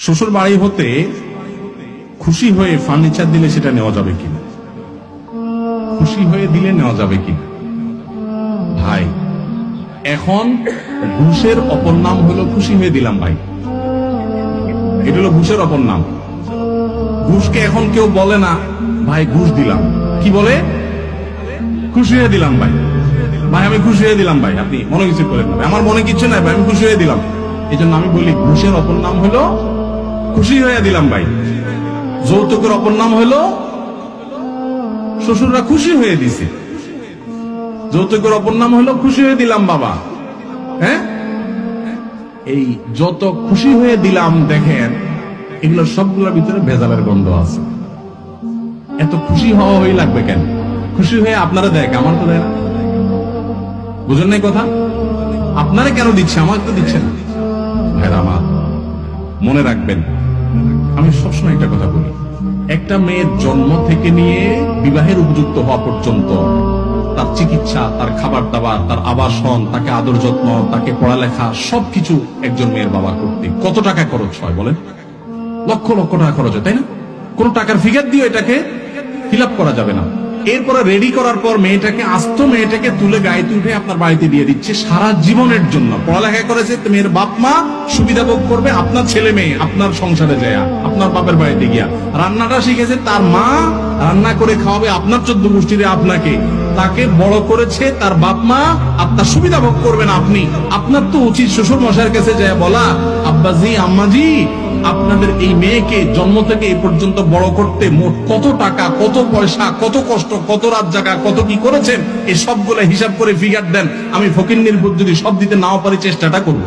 শ্বশুর বাড়ি হতে খুশি হয়ে ফার্নিচার দিলে সেটা নেওয়া যাবে কিনা, খুশি হয়ে দিলে নেওয়া যাবে কিনা? ভাই, এখন ঘুষের অপর নাম হলো খুশি হয়ে দিলাম। ভাই, এটা হলো ঘুষের অপর নাম। ঘুষকে এখন কেউ বলে না ভাই ঘুষ দিলাম, কি বলে? খুশি হয়ে দিলাম। ভাই ভাই আমি খুশি হয়ে দিলাম। ভাই আপনি মনে কিছু করেন না, আমার মনে কিছু নাই ভাই, আমি খুশি হয়ে দিলাম। এই জন্য আমি বলি ঘুষের অপর নাম হলো খুশি হয়ে দিলাম। ভাই, যৌতুকের অপর নাম হলো শ্বশুররা খুশি হয়ে দিছে। যৌতুকের অপর নাম হলো খুশি হয়ে দিলাম। বাবা, হ্যাঁ, এই যত খুশি হয়ে দিলাম দেখেন, এগুলো সবগুলোর ভিতরে ভেজালের গন্ধ আছে। এত খুশি হওয়া হয়ে লাগবে কেন? খুশি হয়ে আপনারা দেখ, আমার তো দেয় না। বুঝেন নাই কথা? আপনারা কেন দিচ্ছে, আমার তো দিচ্ছে না। ভাইরা আমার, মনে রাখবেন, আমি সবসময় একটা কথা বলি, একটা মেয়ের জন্ম থেকে নিয়ে বিবাহের উপযুক্ত হওয়া পর্যন্ত তার চিকিৎসা, তার খাবার দাবার, তার আবাসন, তাকে আদর যত্ন, তাকে পড়ালেখা, সবকিছু একজন মেয়ের বাবা করতে কত টাকা খরচ হয় বলেন? লক্ষ লক্ষ টাকা খরচ হয়, তাই না? কোন টাকার ফিগার দিয়ে এটাকে ফিল আপ করা যাবে না। এরপরে রেডি করার পর মেয়েটাকে, আস্ত মেয়েটাকে তুলে গাড়িতে উঠে আপনার বাড়িতে দিয়ে দিচ্ছে সারা জীবনের জন্য। পড়ালেখা করেছে মেয়ের বাপ মা, সুবিধা ভোগ করবে আপনার ছেলে মেয়ে আপনার সংসারে যায়, আপনার বাপের বাড়িতে গিয়া। রান্নাটা শিখেছে তার মা, রান্না করে খাওয়াবে আপনার 14 গোষ্ঠীরে আপনাকে। তাকে বড় করেছে তার বাপ মা, আপনার সুবিধা ভোগ করবেন আপনি। আপনার তো উচিত শ্বশুর মশাইয়ের কাছে যায় বলা, আব্বাজি আম্মাজি, আপনাদের এই মেয়েকে জন্ম থেকে এই পর্যন্ত বড় করতে মোট কত টাকা, কত পয়সা, কত কষ্ট, কত রাত জাগা, কত কি করেছেন, এই সবগুলো হিসাব করে ফিগার দেন। আমি ফকিন্নির বুদ্ধি যদি সব দিতে নাও পারি চেষ্টাটা করব।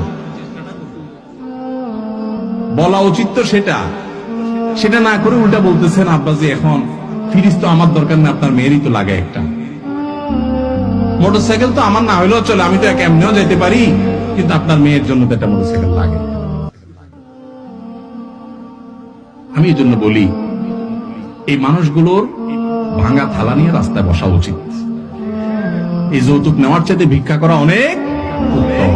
বলা উচিত তো সেটা না করে উল্টা বলতেছেন আব্বাজি এখন ফ্রিজ তো আমার দরকার না, আপনার মেয়েরই তো লাগে একটা। মোটরসাইকেল তো আমার না হইলেও চলে, আমি তো এমনিও যেতে পারি, কিন্তু আপনার মেয়ের জন্য তো একটা মোটরসাইকেল লাগে। আমি এই জন্য বলি, এই মানুষগুলোর ভাঙা থালা নিয়ে রাস্তায় বসা উচিত। এই যৌতুক নেওয়ার চাইতে ভিক্ষা করা অনেক উত্তম।